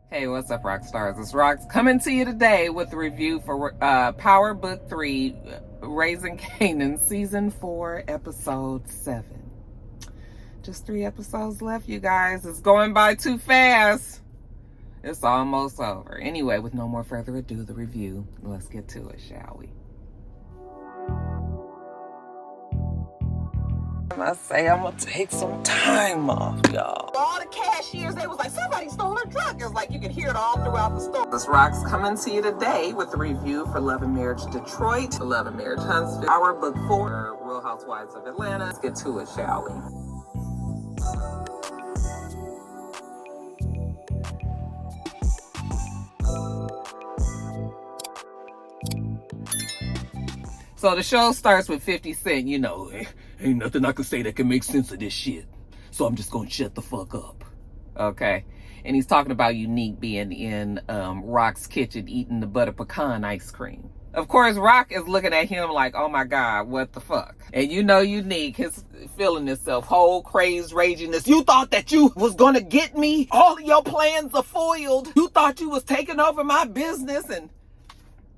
Hey, what's up, Roxstars? It's Rox coming to you today with a review for Power Book 3, Raising Kanan, Season 4, Episode 7. Just 3 episodes left, you guys. It's going by too fast. It's almost over. Anyway, with no more further ado, the review. Let's get to it, shall we? I say I'm gonna take some time off, y'all. All the cashiers, they was like, somebody stole her truck. It was like you could hear it all throughout the store. This Rox coming to you today with a review for Love and Marriage Detroit, Love and Marriage Huntsville, Power Book 4, Real Housewives of Atlanta. Let's get to it, shall we? So the show starts with 50 Cent, you know, ain't nothing I can say that can make sense of this shit. So I'm just gonna shut the fuck up. Okay. And he's talking about Unique being in Rock's kitchen eating the butter pecan ice cream. Of course, Rock is looking at him like, oh my God, what the fuck? And you know Unique is feeling himself, whole crazed raginess. You thought that you was gonna get me? All of your plans are foiled. You thought you was taking over my business. And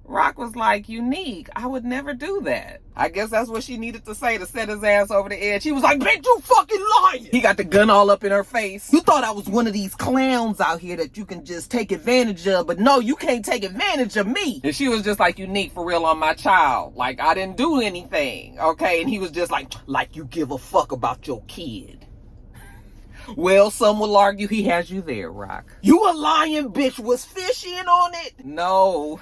Rock was like, Unique, I would never do that. I guess that's what she needed to say to set his ass over the edge. She was like, bitch, you fucking lying. He got the gun all up in her face. You thought I was one of these clowns out here that you can just take advantage of, but no, you can't take advantage of me. And she was just like, Unique, for real on my child. Like, I didn't do anything, okay? And he was just like you give a fuck about your kid. Well, some will argue he has you there, Rock. You a lying bitch. Was Fish in on it? No.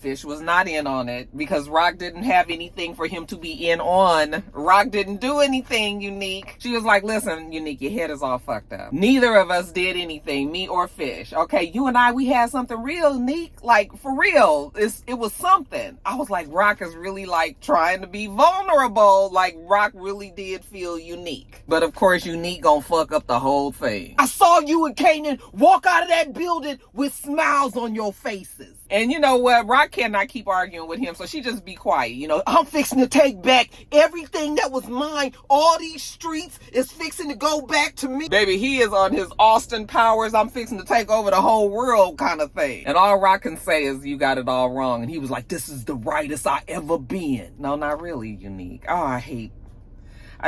Fish was not in on it because Rock didn't have anything for him to be in on. Rock didn't do anything, Unique. She was like, listen, Unique, your head is all fucked up. Neither of us did anything, me or Fish. Okay, you and I, we had something real, Unique. Like, for real. It was something. I was like, Rock is really like trying to be vulnerable. Like, Rock really did feel Unique. But of course, Unique gonna fuck up the whole thing. I saw you and Kanan walk out of that building with smiles on your faces. And you know what? Rock cannot keep arguing with him, so she just be quiet. You know, I'm fixing to take back everything that was mine. All these streets is fixing to go back to me. Baby, he is on his Austin Powers, I'm fixing to take over the whole world kind of thing. And all Rock can say is, you got it all wrong. And he was like, this is the rightest I ever been. No, not really, Unique. Oh, I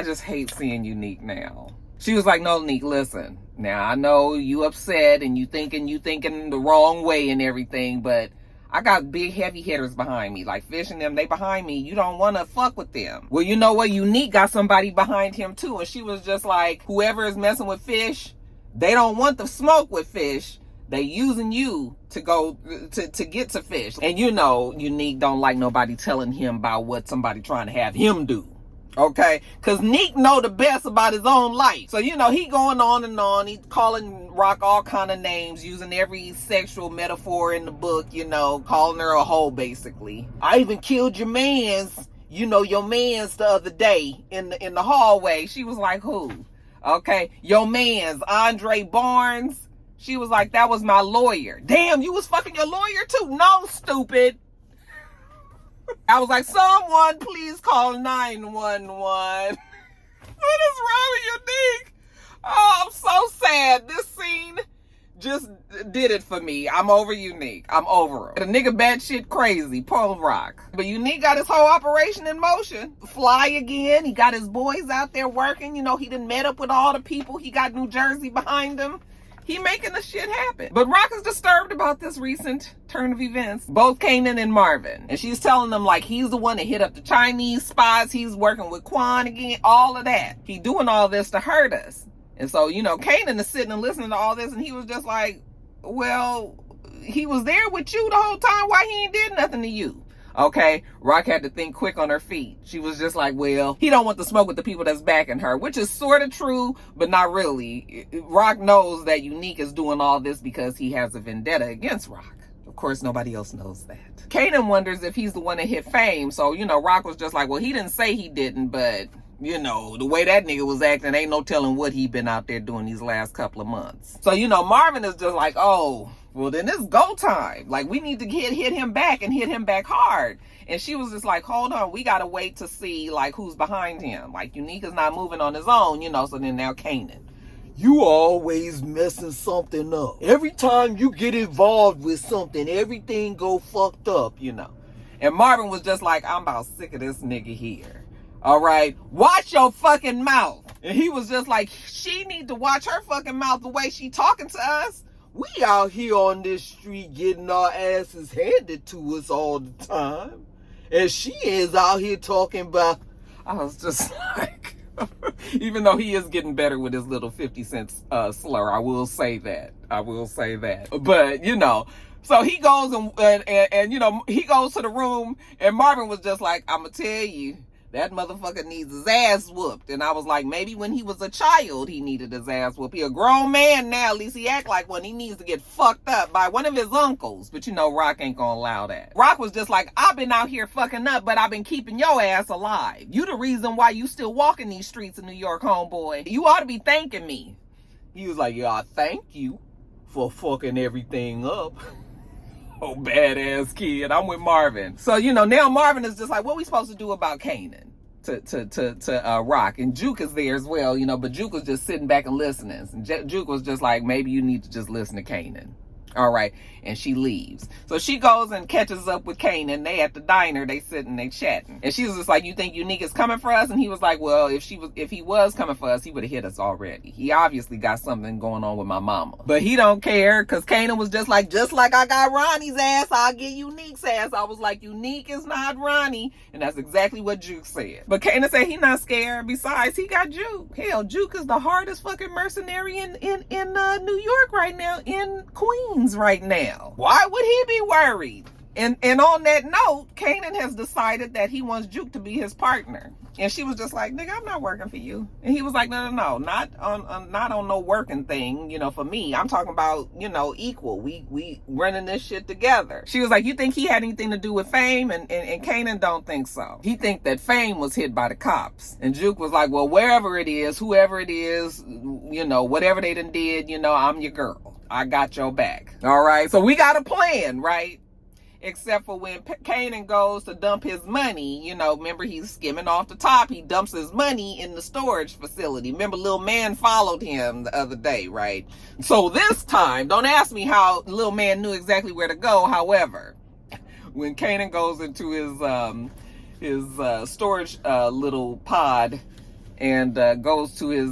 just hate seeing Unique now. She was like, no, Unique, listen. Now, I know you upset and you thinking the wrong way and everything, but I got big heavy hitters behind me. Like Fish and them, they behind me. You don't want to fuck with them. Well, you know what? Unique got somebody behind him too. And she was just like, whoever is messing with Fish, they don't want the smoke with Fish. They using you to go to get to Fish. And you know, Unique don't like nobody telling him about what somebody trying to have him do. Okay, because Neek know the best about his own life. So, you know, he going on and on. He calling Rock all kind of names, using every sexual metaphor in the book, you know, calling her a hoe, basically. I even killed your mans, you know, your mans the other day in the hallway. She was like, who? Okay, your mans, Andre Barnes. She was like, that was my lawyer. Damn, you was fucking your lawyer too? No, stupid. I was like, someone please call 911. What is wrong with Unique? Oh, I'm so sad. This scene just did it for me. I'm over Unique. I'm over her. The nigga batshit crazy. Poor Rock. But Unique got his whole operation in motion. Fly again. He got his boys out there working. You know, he done met up with all the people. He got New Jersey behind him. He making the shit happen. But Rock is disturbed about this recent turn of events. Both Kanan and Marvin. And she's telling them like he's the one that hit up the Chinese spies. He's working with Quan again. All of that. He doing all this to hurt us. And so, you know, Kanan is sitting and listening to all this. And he was just like, well, he was there with you the whole time. Why he ain't did nothing to you? Okay, Rock had to think quick on her feet. She was just like, well, he don't want to smoke with the people that's backing her, which is sort of true, but not really. Rock knows that Unique is doing all this because he has a vendetta against Rock. Of course, nobody else knows that. Kanan wonders if he's the one that hit Fame. So, you know, Rock was just like, well, he didn't say he didn't, but, you know, the way that nigga was acting, ain't no telling what he been out there doing these last couple of months. So, you know, Marvin is just like, oh, well, then it's go time. Like, we need to hit him back and hit him back hard. And she was just like, hold on, we got to wait to see, like, who's behind him. Like, Unique is not moving on his own, you know, so then now Kanan. You always messing something up. Every time you get involved with something, everything go fucked up, you know. And Marvin was just like, I'm about sick of this nigga here. All right, watch your fucking mouth. And he was just like, she need to watch her fucking mouth the way she talking to us. We out here on this street getting our asses handed to us all the time. And she is out here talking about... I was just like... Even though he is getting better with his little 50 cents slur, I will say that. But, you know, so he goes and you know, he goes to the room, and Marvin was just like, I'm going to tell you, that motherfucker needs his ass whooped. And I was like, maybe when he was a child, he needed his ass whooped. He a grown man now, at least he act like one. He needs to get fucked up by one of his uncles. But you know, Rock ain't gonna allow that. Rock was just like, I've been out here fucking up, but I've been keeping your ass alive. You the reason why you still walking these streets in New York, homeboy. You ought to be thanking me. He was like, yeah, I thank you for fucking everything up. Oh, badass kid. I'm with Marvin. So, you know, now Marvin is just like, what we supposed to do about Kanan to Rock? And Juke is there as well, you know, but Juke was just sitting back and listening. And Juke was just like, maybe you need to just listen to Kanan. All right. And she leaves. So she goes and catches up with Kanan. They at the diner, they sitting, they chatting. And she was just like, you think Unique is coming for us? And he was like, well, if he was coming for us, he would have hit us already. He obviously got something going on with my mama. But he don't care, because Kanan was just like I got Ronnie's ass, I'll get Unique's ass. I was like, Unique is not Ronnie. And that's exactly what Juke said. But Kanan said he not scared. Besides, he got Juke. Hell, Juke is the hardest fucking mercenary in New York right now, in Queens right now. Why would he be worried? And on that note, Kanan has decided that he wants Juke to be his partner. And she was just like, nigga, I'm not working for you. And he was like, no, not on no working thing, you know, for me. I'm talking about, you know, equal. We running this shit together. She was like, you think he had anything to do with Fame? And Kanan don't think so. He think that Fame was hit by the cops. And Juke was like, well, wherever it is, whoever it is, you know, whatever they done did, you know, I'm your girl. I got your back. All right. So we got a plan, right? Except for when Kanan goes to dump his money, you know, remember he's skimming off the top. He dumps his money in the storage facility. Remember, Lil Man followed him the other day, right? So this time, don't ask me how Lil Man knew exactly where to go. However, when Kanan goes into his storage little pod and goes to his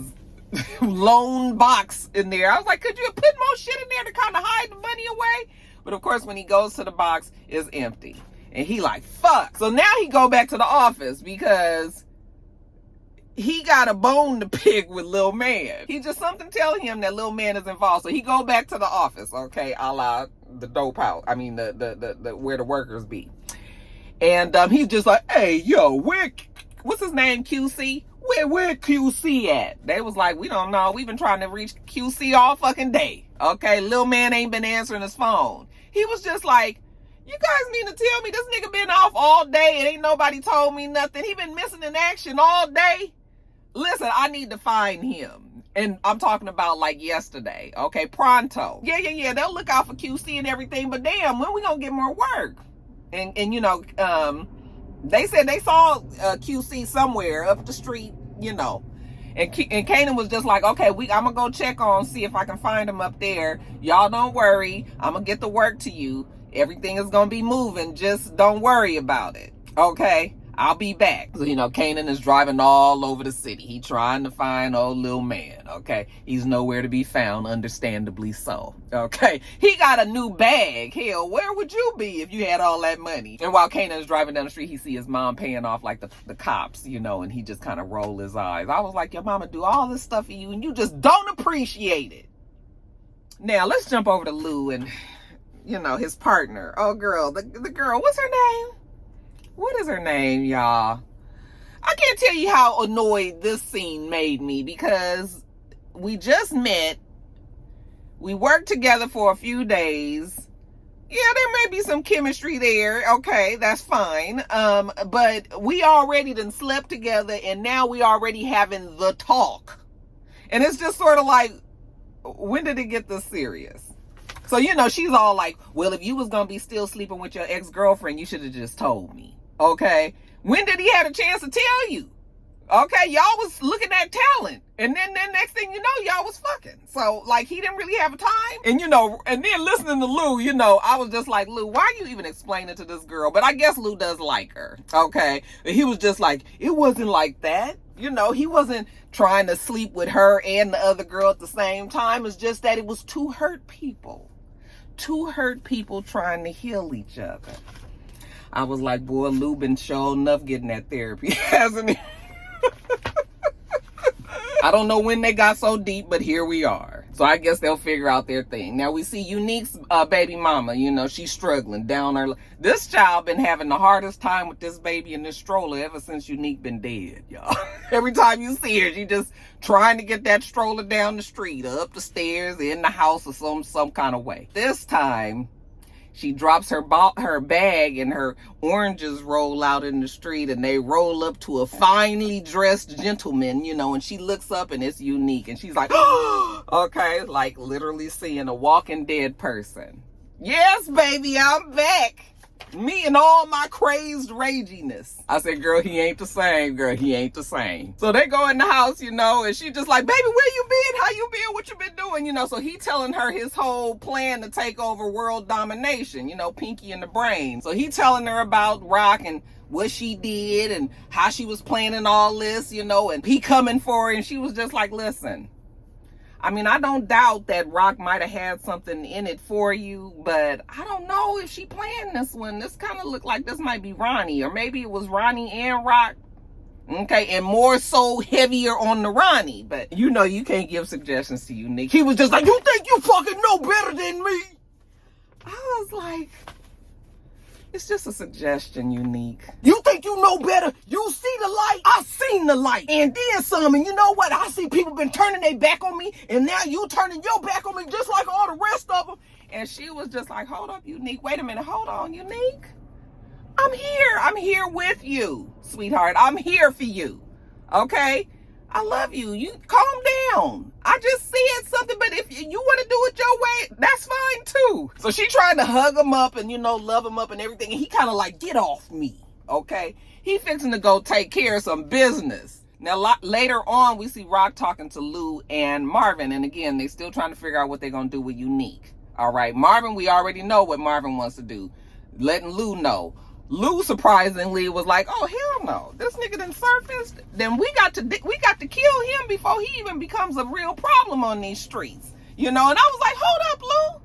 lone box in there, I was like, could you have put more shit in there to kind of hide the money away? But of course, when he goes to the box, it's empty. And he like, fuck. So now he go back to the office because he got a bone to pick with Lil Man. He just something telling him that Lil Man is involved. So he go back to the office, okay, a la the dope house. I mean, the where the workers be. And he's just like, hey, yo, what's his name, QC? Where QC at? They was like, we don't know. We've been trying to reach QC all fucking day. Okay, Lil Man ain't been answering his phone. He was just like, you guys mean to tell me this nigga been off all day and ain't nobody told me nothing? He been missing in action all day? Listen, I need to find him. And I'm talking about like yesterday. Okay, pronto. Yeah. They'll look out for QC and everything, but damn, when we gonna get more work? And you know, they said they saw QC somewhere up the street, you know. And Kanan was just like, okay, I'm gonna go check on, see if I can find him up there. Y'all don't worry. I'm gonna get the work to you. Everything is gonna be moving. Just don't worry about it. Okay? I'll be back. So, you know, Kanan is driving all over the city. He trying to find old Lil Man, okay? He's nowhere to be found, understandably so, okay? He got a new bag. Hell, where would you be if you had all that money? And while Kanan is driving down the street, he see his mom paying off, like, the cops, you know, and he just kind of roll his eyes. I was like, your mama do all this stuff for you, and you just don't appreciate it. Now, let's jump over to Lou and, you know, his partner. Oh, girl, the girl, what's her name? What is her name, y'all? I can't tell you how annoyed this scene made me, because we just met. We worked together for a few days. Yeah, there may be some chemistry there. Okay, that's fine. But we already done slept together, and now we already having the talk. And it's just sort of like, when did it get this serious? So, you know, she's all like, well, if you was going to be still sleeping with your ex-girlfriend, you should have just told me. Okay, when did he have a chance to tell you? Okay, y'all was looking at talent. And then next thing you know, y'all was fucking. So, like, he didn't really have a time. And, and then listening to Lou, I was just like, Lou, why are you even explaining to this girl? But I guess Lou does like her, okay? And he was just like, it wasn't like that. He wasn't trying to sleep with her and the other girl at the same time. It's just that it was two hurt people. Two hurt people trying to heal each other. I was like, boy, Lou been sure enough getting that therapy, hasn't he? I don't know when they got so deep, but here we are. So I guess they'll figure out their thing. Now we see Unique's baby mama, she's struggling down her. This child been having the hardest time with this baby in this stroller ever since Unique been dead, y'all. Every time you see her, she just trying to get that stroller down the street, or up the stairs, in the house, or some kind of way. This time, she drops her bag and her oranges roll out in the street, and they roll up to a finely dressed gentleman, and she looks up and it's Unique, and she's like, oh, okay, like literally seeing a walking dead person. Yes, baby, I'm back. Me and all my crazed raginess. I said, girl, he ain't the same, girl. He ain't the same. So they go in the house, and she just like, baby, where you been? How you been? What you been doing? So he telling her his whole plan to take over world domination, Pinky in the brain. So he telling her about Rock and what she did and how she was planning all this, and he coming for her. And she was just like, listen, I mean, I don't doubt that Rock might have had something in it for you, but I don't know if she planned this one. This kind of looked like this might be Ronnie, or maybe it was Ronnie and Rock. Okay, and more so heavier on the Ronnie, but you can't give suggestions to Unique. He was just like, you think you fucking know better than me? I was like, it's just a suggestion, Unique. You think you know better? You see the light? I seen the light. And then some, and you know what? I see people been turning their back on me, and now you turning your back on me just like all the rest of them. And she was just like, hold up, Unique. Wait a minute. Hold on, Unique. I'm here. I'm here with you, sweetheart. I'm here for you. Okay? I love you. You calm down. I just said something, but if you want to do it your way, that's fine too. So she tried to hug him up and, love him up and everything. And he kind of like, get off me. Okay? He fixing to go take care of some business. Now, later on, we see Rock talking to Lou and Marvin. And again, they still trying to figure out what they're going to do with Unique. All right. Marvin, we already know what Marvin wants to do. Letting Lou know. Lou surprisingly was like, oh hell no, this nigga done surfaced. Then we got to kill him before he even becomes a real problem on these streets. And I was like, hold up, Lou.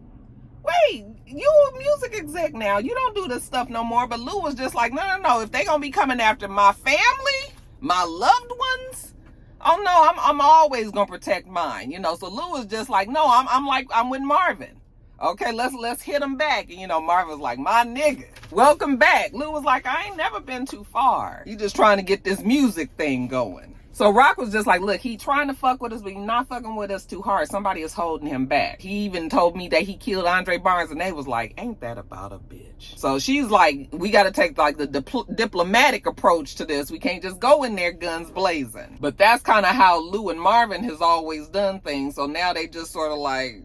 Wait, you a music exec now. You don't do this stuff no more. But Lou was just like, no. If they gonna be coming after my family, my loved ones, oh no, I'm always gonna protect mine. So Lou was just like, no, I'm with Marvin. Okay, let's hit him back. And Marvin was like, my nigga, welcome back. Lou was like, I ain't never been too far. You just trying to get this music thing going. So Rock was just like, look, he trying to fuck with us, but he not fucking with us too hard. Somebody is holding him back. He even told me that he killed Andre Barnes, and they was like, ain't that about a bitch? So she's like, we got to take like the diplomatic approach to this. We can't just go in there guns blazing. But that's kind of how Lou and Marvin has always done things. So now they just sort of like,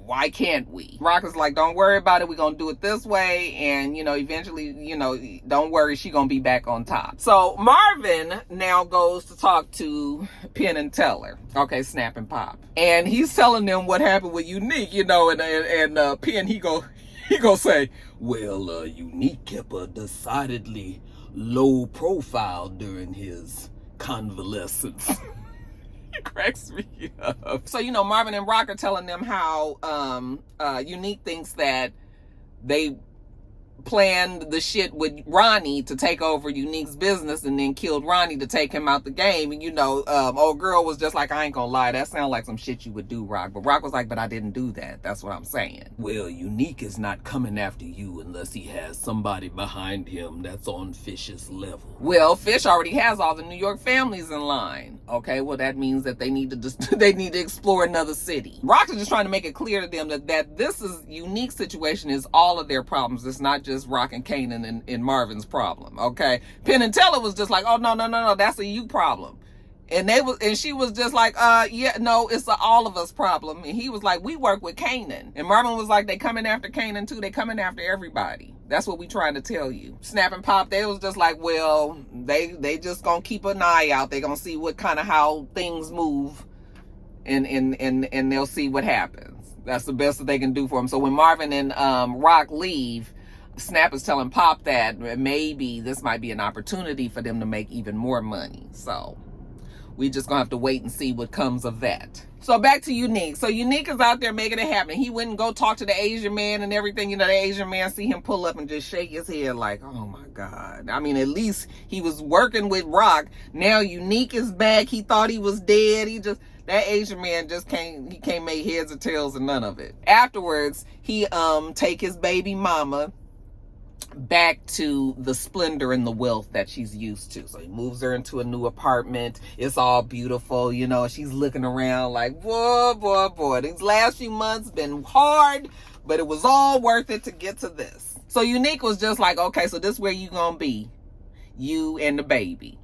why can't we? Rock is like, don't worry about it. We're going to do it this way. And, eventually, don't worry. She going to be back on top. So Marvin now goes to talk to Penn and Teller. Okay, Snap and Pop. And he's telling them what happened with Unique, and Penn, he go say, well, Unique kept a decidedly low profile during his convalescence. Cracks me up. So, Marvin and Rock are telling them how Unique thinks that they planned the shit with Ronnie to take over Unique's business and then killed Ronnie to take him out the game. And, old girl was just like, I ain't gonna lie, that sounds like some shit you would do, Rock. But Rock was like, but I didn't do that. That's what I'm saying. Well, Unique is not coming after you unless he has somebody behind him that's on Fish's level. Well, Fish already has all the New York families in line. Okay, well, that means that they need to explore another city. Rock is just trying to make it clear to them that this is Unique situation is all of their problems. It's not just Rock and Kanan and Marvin's problem. Okay, Penn and Teller was just like, oh no, that's a you problem. And she was just like, yeah, no, it's a all of us problem. And he was like, we work with Kanan. And Marvin was like, they coming after Kanan too. They coming after everybody. That's what we trying to tell you. Snap and Pop, they was just like, well, they just gonna keep an eye out. They gonna see what kind of how things move, and they'll see what happens. That's the best that they can do for him. So when Marvin and Rock leave, Snap is telling Pop that maybe this might be an opportunity for them to make even more money. So we just gonna have to wait and see what comes of that. So back to Unique. So Unique is out there making it happen. He wouldn't go talk to the Asian man and everything. You know, the Asian man see him pull up and just shake his head like, oh my God. I mean, at least he was working with Rock. Now Unique is back. He thought he was dead. That Asian man just can't make heads or tails of none of it. Afterwards, he take his baby mama back to the splendor and the wealth that she's used to. So he moves her into a new apartment. It's all beautiful, you know. She's looking around like, boy, these last few months been hard, but it was all worth it to get to this. So Unique was just like, okay, so this is where you gonna be, you and the baby.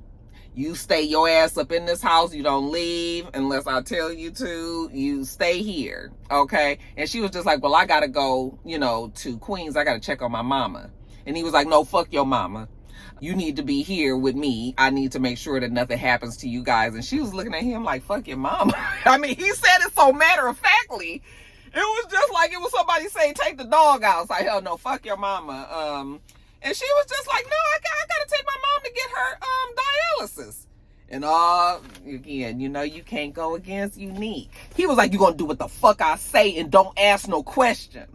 You stay your ass up in this house. You don't leave unless I tell you to. You stay here, okay? And she was just like, well, I gotta go, you know, to Queens. I gotta check on my mama. And he was like, no, fuck your mama. You need to be here with me. I need to make sure that nothing happens to you guys. And she was looking at him like, fuck your mama. I mean, he said it so matter-of-factly. It was just like it was somebody saying, take the dog out. It's like, hell no, fuck your mama. And she was just like, no, I gotta take my mom to get her dialysis. And again, you know, you can't go against Unique. He was like, you gonna do what the fuck I say and don't ask no questions.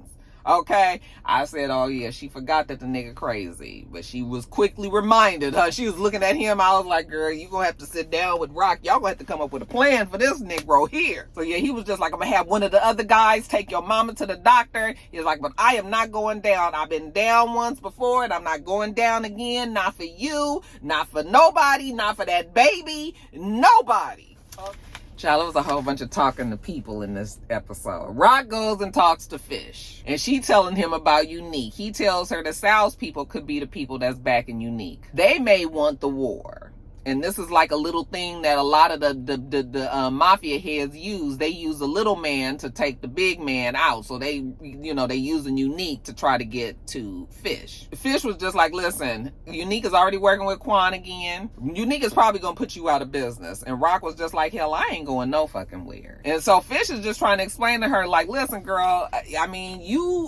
Okay, I said, oh yeah, she forgot that the nigga crazy, but she was quickly reminded. She was looking at him. I was like, girl, you gonna have to sit down with Rock. Y'all gonna have to come up with a plan for this Negro here. So yeah, he was just like, I'm gonna have one of the other guys take your mama to the doctor. He's like, but I am not going down. I've been down once before and I'm not going down again. Not for you, not for nobody, not for that baby, nobody. Child, it was a whole bunch of talking to people in this episode. Rock goes and talks to Fish. And she telling him about Unique. He tells her the Sal's people could be the people that's backing Unique. They may want the war. And this is like a little thing that a lot of the mafia heads use. They use a little man to take the big man out. So they, you know, they using Unique to try to get to Fish. Fish was just like, listen, Unique is already working with Quan again. Unique is probably going to put you out of business. And Rock was just like, hell, I ain't going no fucking where. And so Fish is just trying to explain to her, like, listen, girl, I mean,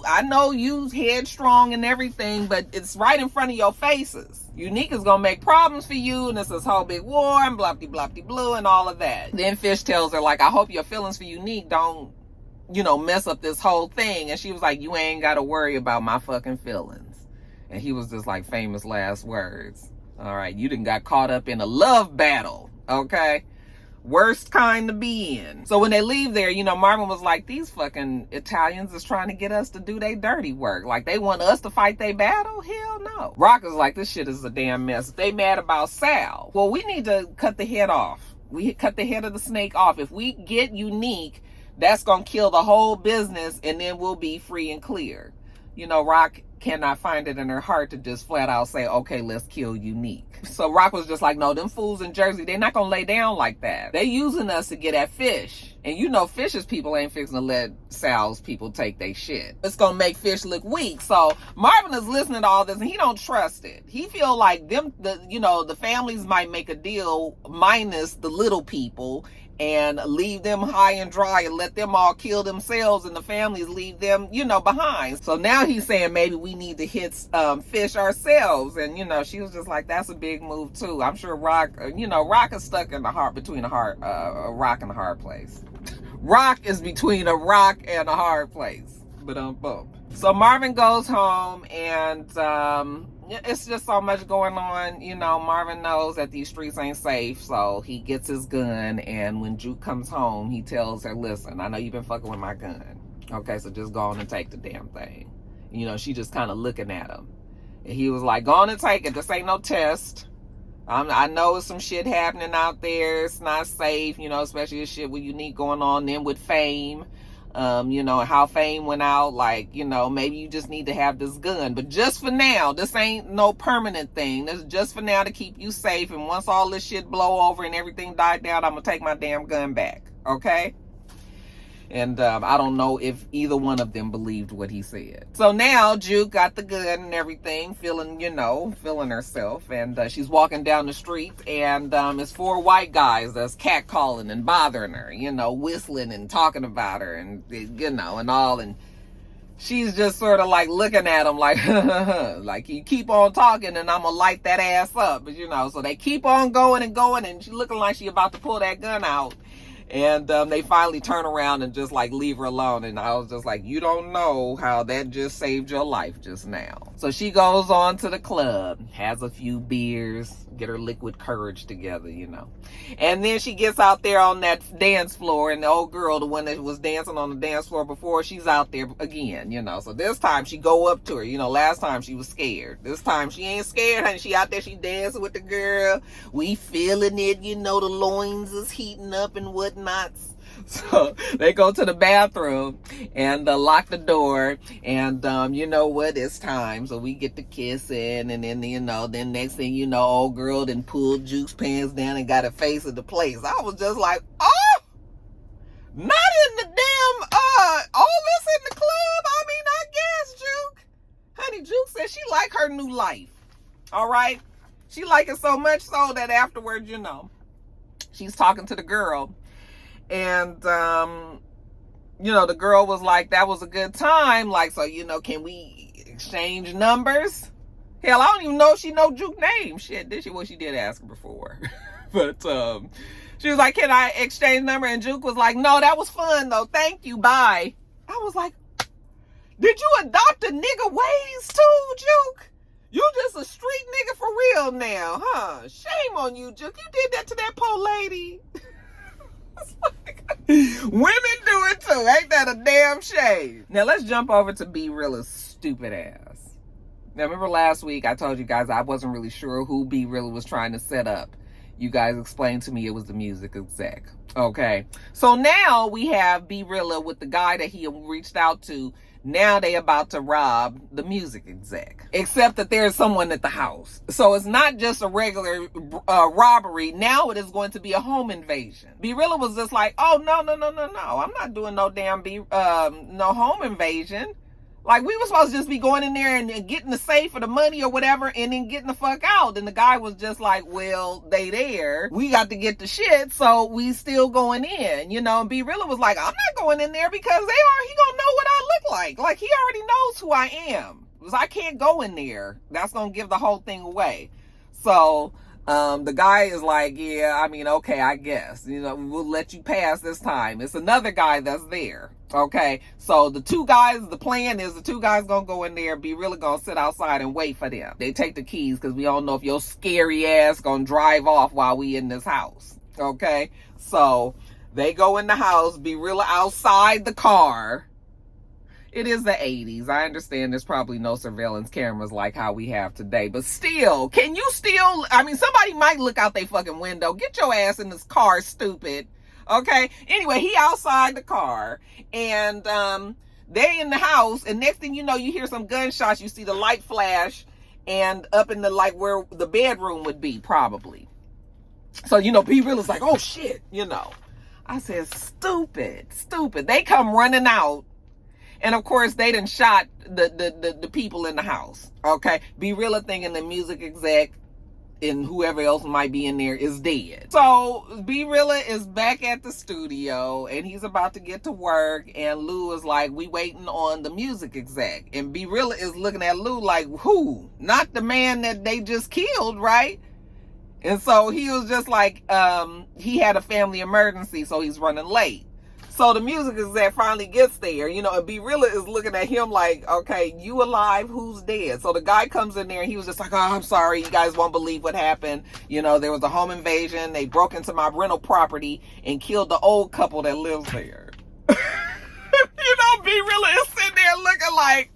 I know you headstrong and everything, but it's right in front of your faces. Unique is gonna make problems for you, and it's this whole big war and blah blah blue and all of that. Then Fish tells her, like, I hope your feelings for Unique don't, you know, mess up this whole thing. And she was like, you ain't gotta worry about my fucking feelings. And he was just like, famous last words. All right, you done got caught up in a love battle, okay? Worst kind to be in. So when they leave there, you know, Marvin was like, these fucking Italians is trying to get us to do their dirty work. Like, they want us to fight their battle? Hell no. Rock is like, this shit is a damn mess. If they mad about Sal, well, we need to cut the head off. We cut the head of the snake off. If we get Unique, that's gonna kill the whole business, and then we'll be free and clear. You know, Rock cannot find it in her heart to just flat out say, okay, let's kill Unique. So Rock was just like, no, them fools in Jersey, they're not gonna lay down like that. They using us to get at Fish. And you know Fish's people ain't fixing to let Sal's people take their shit. It's gonna make Fish look weak. So Marvin is listening to all this and he don't trust it. He feel like the families might make a deal minus the little people and leave them high and dry and let them all kill themselves, and the families leave them, you know, behind. So now he's saying maybe we need to hit Fish ourselves. And, you know, she was just like, that's a big move too. I'm sure Rock is stuck in between a rock and a hard place. Rock is between a rock and a hard place. But boom. So Marvin goes home, and it's just so much going on. You know, Marvin knows that these streets ain't safe, so he gets his gun, and when Juke comes home, he tells her, listen, I know you've been fucking with my gun. Okay, so just go on and take the damn thing. You know, she just kind of looking at him. And he was like, go on and take it. This ain't no test. I know it's some shit happening out there. It's not safe, you know, especially the shit with Unique going on, then with Fame. You know, how Fame went out, like, you know, maybe you just need to have this gun. But just for now, this ain't no permanent thing. This is just for now to keep you safe. And once all this shit blow over and everything died down, I'm gonna take my damn gun back. Okay? And I don't know if either one of them believed what he said. So now Juke got the gun and everything, feeling herself. And she's walking down the street, and it's 4 white guys that's catcalling and bothering her, whistling and talking about her and, and all. And she's just sort of like looking at him like, like, you keep on talking and I'm going to light that ass up. But, so they keep on going, and she looking like she about to pull that gun out. And they finally turn around and just like leave her alone. And I was just like, you don't know how that just saved your life just now. So she goes on to the club, has a few beers, get her liquid courage together, And then she gets out there on that dance floor, and the old girl, the one that was dancing on the dance floor before, she's out there again, So this time she go up to her. Last time she was scared. This time she ain't scared, honey. She out there, she dancing with the girl. We feeling it, the loins is heating up and whatnot. So they go to the bathroom and lock the door, and it's time. So we get to kissing, and then then next thing old girl then pulled Juke's pants down and got her face in the place. I was just like, oh, not in the damn all this in the club. I mean, I guess Juke, honey, Juke said she like her new life. All right, she like it so much so that afterwards, she's talking to the girl. And, the girl was like, that was a good time. Like, so, can we exchange numbers? Hell, I don't even know if she know Juke's name. Shit, did she? Well, she did ask her before. But, she was like, can I exchange number? And Juke was like, no, that was fun, though. Thank you. Bye. I was like, did you adopt a nigga ways, too, Juke? You just a street nigga for real now, huh? Shame on you, Juke. You did that to that poor lady. Women do it too. Ain't that a damn shame? Now let's jump over to Be Reala's stupid ass. Now remember last week I told you guys I wasn't really sure who Be Reala was trying to set up. You guys explained to me it was the music exec. Okay. So now we have Be Reala with the guy that he reached out to. Now they about to rob the music exec. Except that there's someone at the house. So it's not just a regular robbery. Now it is going to be a home invasion. Be Reala was just like, oh, no. I'm not doing no damn no home invasion. Like, we were supposed to just be going in there and getting the safe or the money or whatever and then getting the fuck out. And the guy was just like, well, they there. We got to get the shit, so we still going in, And Be Reala was like, I'm not going in there because he gonna know what I look like. Like, he already knows who I am. Because I can't go in there. That's gonna give the whole thing away. So, the guy is like, yeah, I mean, okay, I guess. We'll let you pass this time. It's another guy that's there. Okay, so the plan is the 2 guys gonna go in there, Be Reala gonna sit outside and wait for them. They take the keys because we don't know if your scary ass gonna drive off while we in this house. Okay, so they go in the house, Be Reala outside the car. It is the 80s. I understand there's probably no surveillance cameras like how we have today. But still, somebody might look out their fucking window. Get your ass in this car, stupid. Okay? Anyway, he outside the car. And they in the house. And next thing you know, you hear some gunshots. You see the light flash. And up in the, where the bedroom would be, probably. So, Be Reala's like, oh, shit, I said, stupid. They come running out. And of course, they done shot the people in the house. Okay, Be Reala thinking the music exec and whoever else might be in there is dead. So Be Reala is back at the studio and he's about to get to work. And Lou is like, we waiting on the music exec. And Be Reala is looking at Lou like, who? Not the man that they just killed, right? And so he was just like, he had a family emergency, so he's running late. So the music exec finally gets there, and Be Reala is looking at him like, okay, you alive, who's dead? So the guy comes in there and he was just like, oh, I'm sorry, you guys won't believe what happened. There was a home invasion. They broke into my rental property and killed the old couple that lives there. Be Reala is sitting there looking like,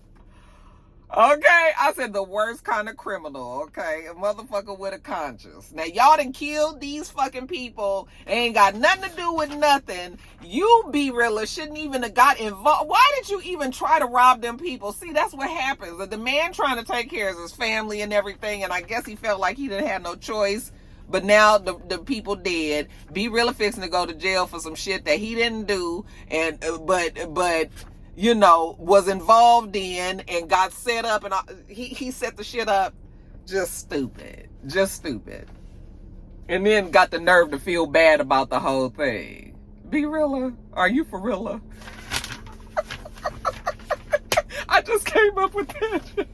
okay, I said the worst kind of criminal, okay? A motherfucker with a conscience. Now, y'all done killed these fucking people. Ain't got nothing to do with nothing. You, Be Reala, shouldn't even have got involved. Why did you even try to rob them people? See, that's what happens. The man trying to take care of his family and everything, and I guess he felt like he didn't have no choice But now the people dead. Be Realer fixing to go to jail for some shit that he didn't do, and but you know, was involved in and got set up, and he set the shit up. Just stupid. And then got the nerve to feel bad about the whole thing. Be Realer, are you for real? I just came up with that.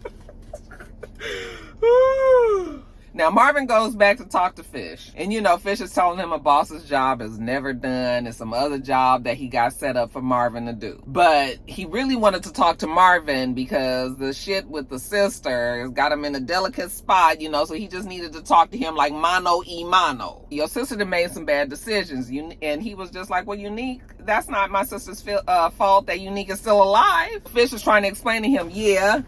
Now, Marvin goes back to talk to Fish. And, you know, Fish is telling him a boss's job is never done. And some other job that he got set up for Marvin to do. But he really wanted to talk to Marvin because the shit with the sister got him in a delicate spot, you know, so he just needed to talk to him like mano y mano. Your sister done made some bad decisions. And he was just like, well, Unique, that's not my sister's fault that Unique is still alive. Fish was trying to explain to him, yeah,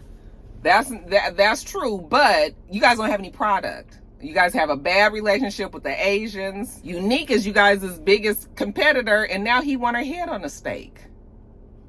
that's true, but you guys don't have any product. You guys have a bad relationship with the Asians. Unique is you guys' biggest competitor, and now he want her head on a stake.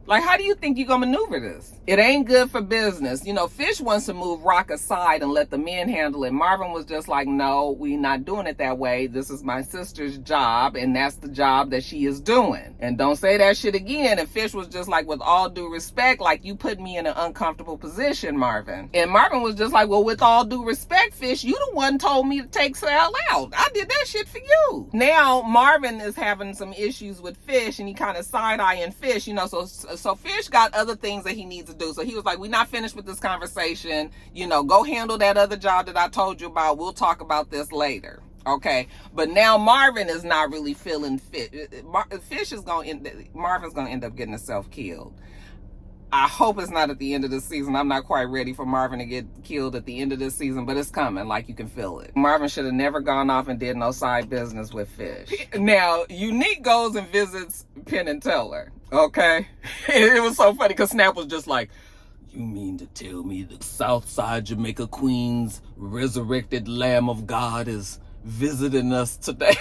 Like, how do you think you're gonna maneuver this? It ain't good for business. You know, Fish wants to move Rock aside and let the men handle it. Marvin was just like, no, we not doing it that way. This is my sister's job, and that's the job that she is doing. And don't say that shit again. And Fish was just like, with all due respect, like, you put me in an uncomfortable position, Marvin. And Marvin was just like, well, with all due respect, Fish, you the one told me to take Sal out. I did that shit for you. Now, Marvin is having some issues with Fish, and he kind of side-eyeing Fish, you know, so Fish got other things that he needs to do. So he was like, we're not finished with this conversation. You know, go handle that other job that I told you about. We'll talk about this later. Okay. But now Marvin is not really feeling fit. Marvin's going to end up getting himself killed. I hope it's not at the end of the season. I'm not quite ready for Marvin to get killed at the end of this season, but it's coming. Like, you can feel it. Marvin should have never gone off and did no side business with Fish. Now, Unique goes and visits Penn and Teller. Okay? It was so funny because Snap was just like, you mean to tell me the Southside Jamaica Queen's resurrected Lamb of God is visiting us today?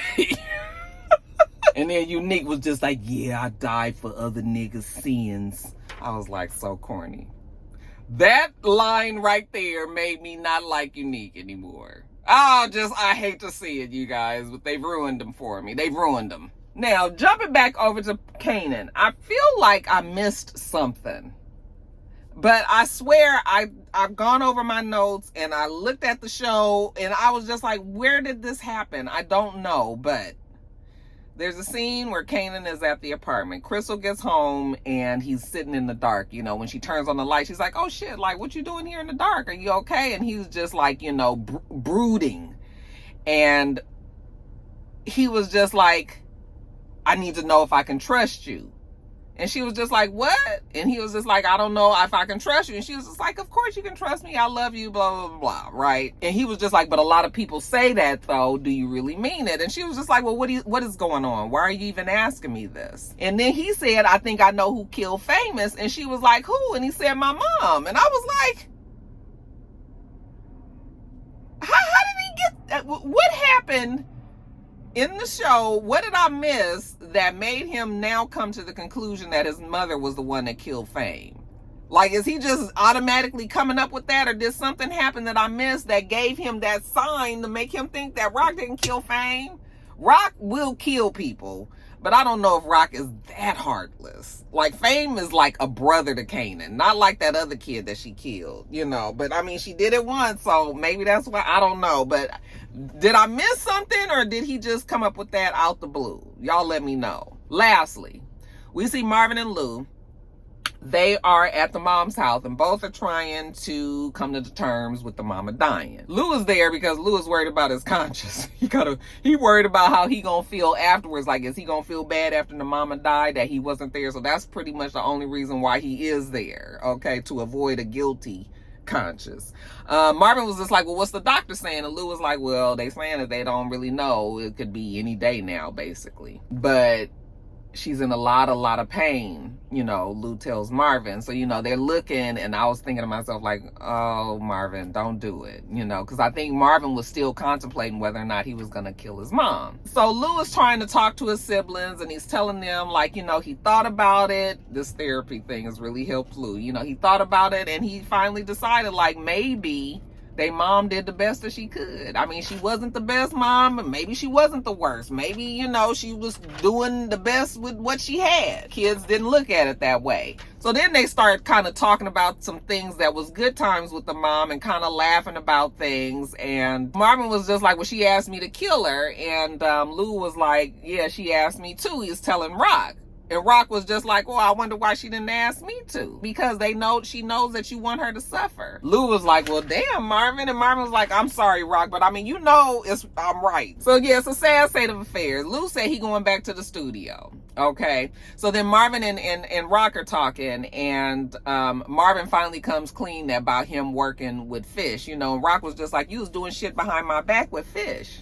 And then Unique was just like, yeah, I died for other niggas' sins. I was like, so corny. That line right there made me not like Unique anymore. I hate to see it, you guys, but they've ruined them for me. They've ruined them. Now, jumping back over to Kanan, I feel like I missed something. But I swear I've gone over my notes and I looked at the show and I was just like, where did this happen? I don't know, but there's a scene where Kanan is at the apartment. Crystal gets home and he's sitting in the dark. You know, when she turns on the light, she's like, oh shit, like, what you doing here in the dark? Are you okay? And he's just like, you know, brooding. And he was just like, I need to know if I can trust you. And she was just like, what? And he was just like, I don't know if I can trust you. And she was just like, of course you can trust me. I love you, blah, blah, blah, blah, right? And he was just like, but a lot of people say that, though. Do you really mean it? And she was just like, well, what is going on? Why are you even asking me this? And then he said, I think I know who killed Famous. And she was like, who? And he said, my mom. And I was like, how did he get, what happened in the show? What did I miss that made him now come to the conclusion that his mother was the one that killed Fame? Like, is he just automatically coming up with that, or did something happen that I missed that gave him that sign to make him think that Rock didn't kill Fame? Rock will kill people, but I don't know if Rock is that heartless. Like, Fame is like a brother to Kanan, not like that other kid that she killed, you know. But I mean, she did it once, so maybe that's why. I don't know. But did I miss something, or did he just come up with that out the blue? Y'all let me know. Lastly, we see Marvin and Lou. They are at the mom's house, and both are trying to come to terms with the mama dying. Lou is there because Lou is worried about his conscience. He worried about how he gonna feel afterwards. Like, is he gonna feel bad after the mama died that he wasn't there? So that's pretty much the only reason why he is there, okay, to avoid a guilty conscience. Marvin was just like, well, what's the doctor saying? And Lou was like, well, they saying that they don't really know. It could be any day now, basically. But she's in a lot of pain, you know, Lou tells Marvin. So, you know, they're looking, and I was thinking to myself, like, oh, Marvin, don't do it, you know, because I think Marvin was still contemplating whether or not he was going to kill his mom. So Lou is trying to talk to his siblings, and he's telling them, like, you know, he thought about it. This therapy thing has really helped Lou. You know, he thought about it, and he finally decided, like, maybe They mom did the best that she could. I mean, she wasn't the best mom, and maybe she wasn't the worst. Maybe, you know, she was doing the best with what she had. Kids didn't look at it that way. So then they started kind of talking about some things that was good times with the mom and kind of laughing about things. And Marvin was just like, well, she asked me to kill her. And Lou was like, yeah, she asked me too. He's telling Rock. And Rock was just like, well, I wonder why she didn't ask me to. Because she knows that you want her to suffer. Lou was like, well, damn, Marvin. And Marvin was like, I'm sorry, Rock, but I mean, you know, I'm right. So yeah, it's a sad state of affairs. Lou said he going back to the studio. Okay. So then Marvin and Rock are talking, and Marvin finally comes clean about him working with Fish. You know, and Rock was just like, you was doing shit behind my back with Fish.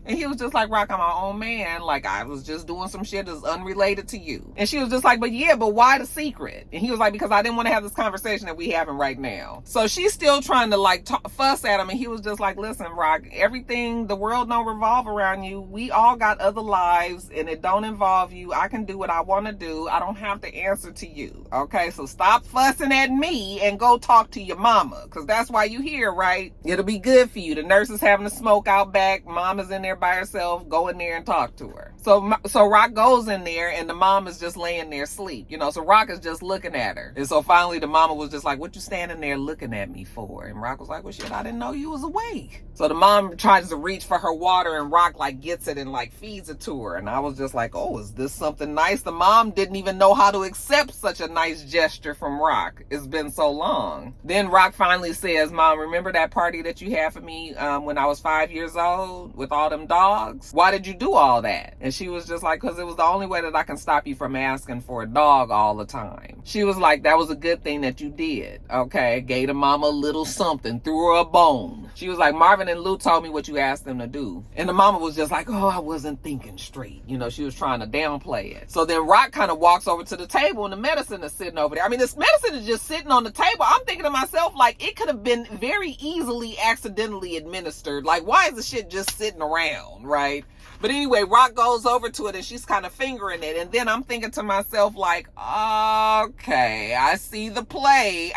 And he was just like, Rock, I'm my own man. Like, I was just doing some shit that's unrelated to you. And she was just like, but why the secret? And he was like, because I didn't want to have this conversation that we having right now. So she's still trying to like fuss at him. And he was just like, listen, Rock, the world don't revolve around you. We all got other lives and it don't involve you. I can do what I want to do. I don't have to answer to you. Okay, so stop fussing at me and go talk to your mama. Because that's why you here, right? It'll be good for you. The nurse is having a smoke out back. Mama's in there by herself. Go in there and talk to her. So Rock goes in there and the mom is just laying there asleep. You know, so Rock is just looking at her. And so finally the mama was just like, what you standing there looking at me for? And Rock was like, well, shit, I didn't know you was awake. So the mom tries to reach for her water and Rock like gets it and like feeds it to her. And I was just like, oh, is this something nice? The mom didn't even know how to accept such a nice gesture from Rock. It's been so long. Then Rock finally says, Mom, remember that party that you had for me when I was 5 years old with all them dogs? Why did you do all that? And she was just like, because it was the only way that I can stop you from asking for a dog all the time. She was like, that was a good thing that you did. Okay, gave the mama a little something, threw her a bone. She was like, Marvin and Lou told me what you asked them to do. And the mama was just like, oh, I wasn't thinking straight. You know, she was trying to downplay it. So then Rock kind of walks over to the table and the medicine is sitting over there. I mean, this medicine is just sitting on the table. I'm thinking to myself, like, it could have been very easily accidentally administered. Like, why is the shit just sitting around, right? But anyway, Rock goes over to it and she's kind of fingering it. And then I'm thinking to myself, like, okay, I see the play.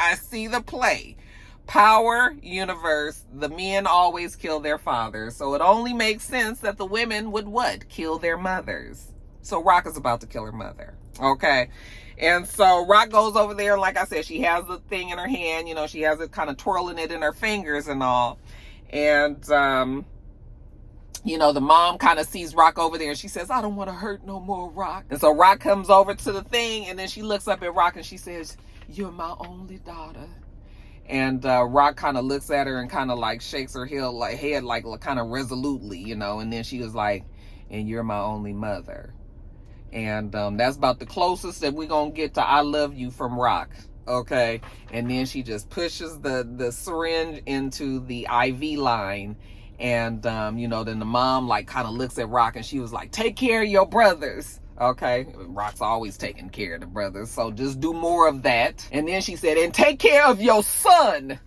Power universe, the men always kill their fathers. So it only makes sense that the women would what? Kill their mothers. So Rock is about to kill her mother. Okay. And so Rock goes over there. And like I said, she has the thing in her hand. You know, she has it kind of twirling it in her fingers and all. And, you know, the mom kind of sees Rock over there and she says, I don't want to hurt no more, Rock. And so Rock comes over to the thing and then she looks up at Rock and she says, you're my only daughter. And Rock kind of looks at her and kind of like shakes her head like kind of resolutely, you know. And then she was like, and you're my only mother. And that's about the closest that we're going to get to I love you from Rock. Okay. And then she just pushes the syringe into the IV line. And, you know, then the mom like kind of looks at Rock and she was like, take care of your brothers. Okay. Rock's always taking care of the brothers. So just do more of that. And then she said, and take care of your son.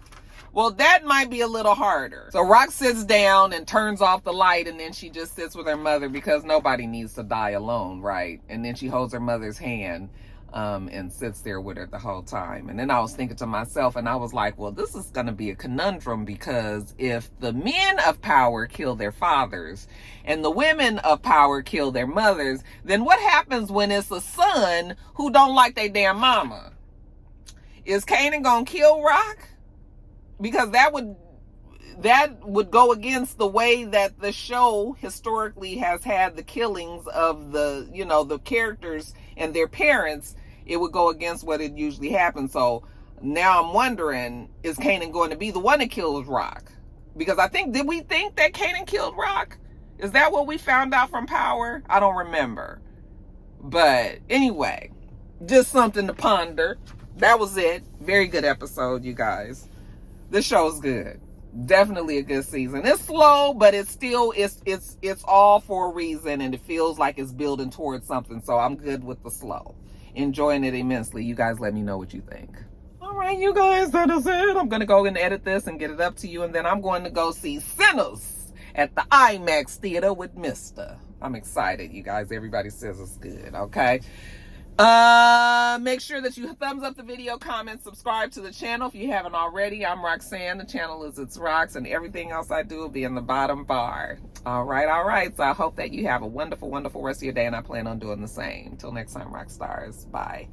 Well, that might be a little harder. So Rock sits down and turns off the light and then she just sits with her mother because nobody needs to die alone, right? And then she holds her mother's hand and sits there with her the whole time. And then I was thinking to myself and I was like, well, this is going to be a conundrum because if the men of power kill their fathers and the women of power kill their mothers, then what happens when it's a son who don't like their damn mama? Is Kanan going to kill Rock? Because that would go against the way that the show historically has had the killings of the, you know, the characters and their parents. It would go against what it usually happens. So now I'm wondering, is Kanan going to be the one that kills Rock? Because did we think that Kanan killed Rock? Is that what we found out from Power? I don't remember. But anyway, just something to ponder. That was it. Very good episode, you guys. This show's good. Definitely a good season. It's slow, but it's still, it's all for a reason, and it feels like it's building towards something. So I'm good with the slow. Enjoying it immensely. You guys let me know what you think. All right, you guys, that is it. I'm going to go and edit this and get it up to you, and then I'm going to go see Sinners at the IMAX theater with Mr. I'm excited, you guys. Everybody says it's good, okay? Make sure that you thumbs up the video, comment, subscribe to the channel if you haven't already. I'm Roxanne. The channel is itsrox, and everything else I do will be in the bottom bar. All right. So I hope that you have a wonderful, wonderful rest of your day, and I plan on doing the same. Till next time, Roxstars. Bye.